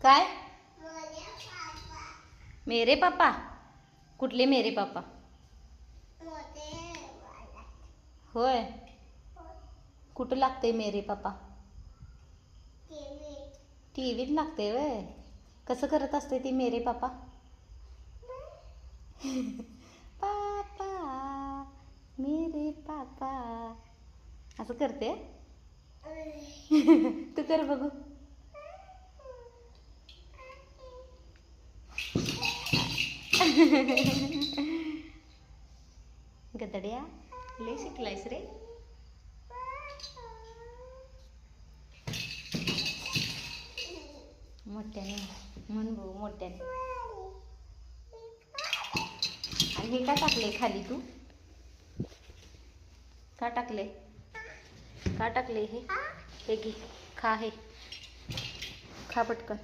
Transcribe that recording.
काय? मेरे पापा? कुठले मेरे पापा? होय, कुठं लागते मेरे पापा? टीव्हीत लागते वय. कसं करत असते ती मेरे पापा? पापा, मेरे पापा असं करते. तू कर बघू. गदड्या, लय शिकलायस रे. मोठ्याने म्हण भाऊ, मोठ्याने. आणि हे का टाकले खाली तू? का टाकले? का टाकले हे? हे घे, खा. हे खा पटकन.